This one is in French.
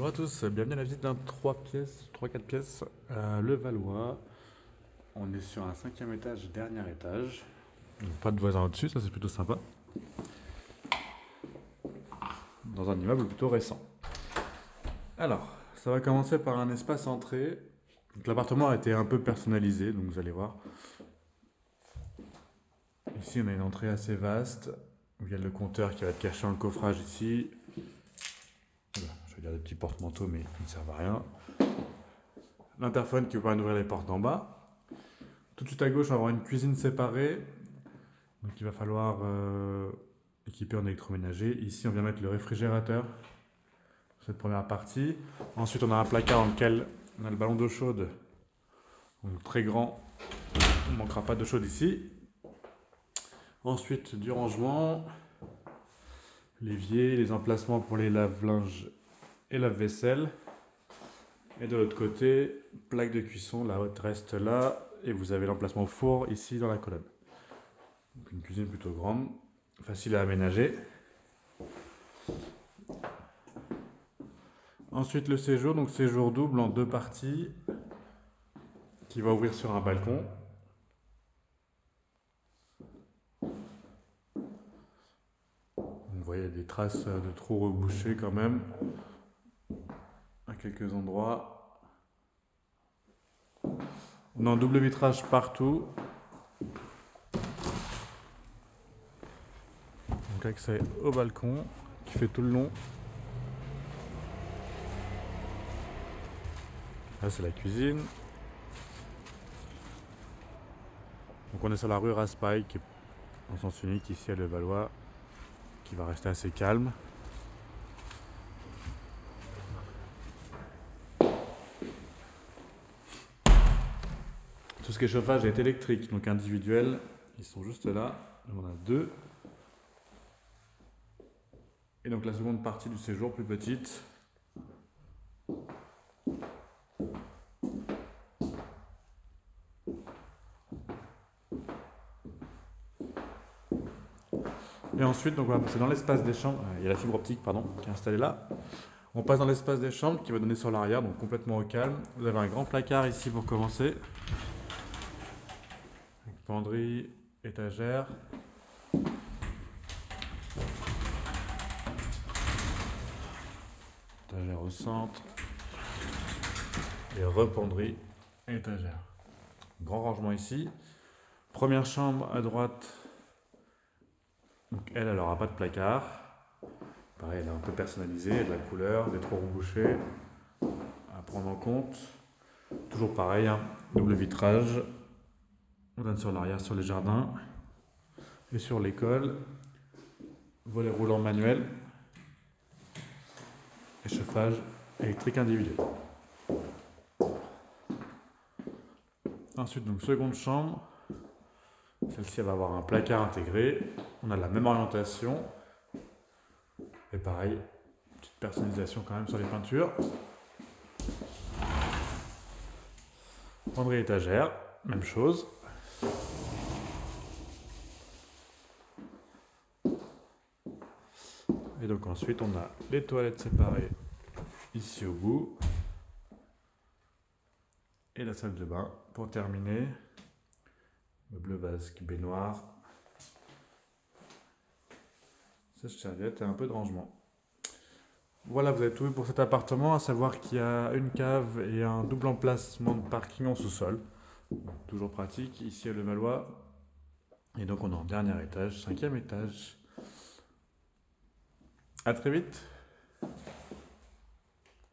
Bonjour à tous, bienvenue à la visite d'un 3 pièces, 3-4 pièces à Levallois. On est sur un 5e étage, dernier étage. Donc pas de voisins au-dessus, ça c'est plutôt sympa. Dans un immeuble plutôt récent. Alors, ça va commencer par un espace entrée. L'appartement a été un peu personnalisé, donc vous allez voir. Ici on a une entrée assez vaste, où il y a le compteur qui va être caché dans le coffrage ici. Voilà, je vais dire des petits porte-manteaux mais ils ne servent à rien. L'interphone qui vous permet d'ouvrir les portes d'en bas. Tout de suite à gauche, on va avoir une cuisine séparée. Donc il va falloir équiper en électroménager. Ici, on vient mettre le réfrigérateur pour cette première partie. Ensuite, on a un placard dans lequel on a le ballon d'eau chaude. Donc très grand, on ne manquera pas d'eau chaude ici. Ensuite, du rangement, l'évier, les emplacements pour les lave-linges et lave-vaisselle. Et de l'autre côté, plaque de cuisson, la haute reste là. Et vous avez l'emplacement au four ici dans la colonne. Donc une cuisine plutôt grande, facile à aménager. Ensuite le séjour, donc séjour double en 2 parties, qui va ouvrir sur un balcon. Vous voyez des traces de trous rebouchés quand même, à quelques endroits. On a un double vitrage partout. Donc accès au balcon, qui fait tout le long. Là c'est la cuisine. Donc on est sur la rue Raspail, qui est en sens unique ici à Levallois, qui va rester assez calme. Tout ce qui est chauffage est électrique, donc individuel. Ils sont juste là. On en a 2. Et donc la seconde partie du séjour, plus petite. Et ensuite, donc on va passer dans l'espace des chambres. Il y a la fibre optique, pardon, qui est installée là. On passe dans l'espace des chambres qui va donner sur l'arrière, donc complètement au calme. Vous avez un grand placard ici pour commencer. Avec penderie, étagère. Étagère au centre. Et rependerie, étagère. Grand rangement ici. Première chambre à droite. Donc elle n'aura pas de placard. Pareil, elle est un peu personnalisée, elle a de la couleur, des trous rebouchés à prendre en compte. Toujours pareil, hein, double vitrage. On donne sur l'arrière, sur les jardins et sur l'école. Volet roulant manuel et chauffage électrique individuel. Ensuite, donc seconde chambre. Celle-ci va avoir un placard intégré. On a la même orientation. Et pareil, petite personnalisation quand même sur les peintures. Penderie étagère, même chose. Et donc ensuite on a les toilettes séparées ici au bout. Et la salle de bain pour terminer. Le bleu vasque, baignoire. Sèche-serviette et un peu de rangement. Voilà, vous avez tout vu pour cet appartement, à savoir qu'il y a une cave et un double emplacement de parking en sous-sol. Toujours pratique, ici à Levallois. Et donc on est en dernier étage, 5e étage. À très vite.